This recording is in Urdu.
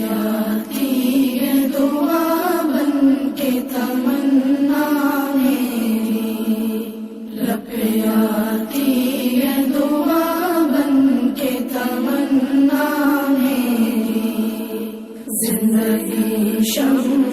آتی ہے دعا بن کے تمنا میری، لب پہ آتی ہے دعا بن کے تمنا میری، زندگی شمع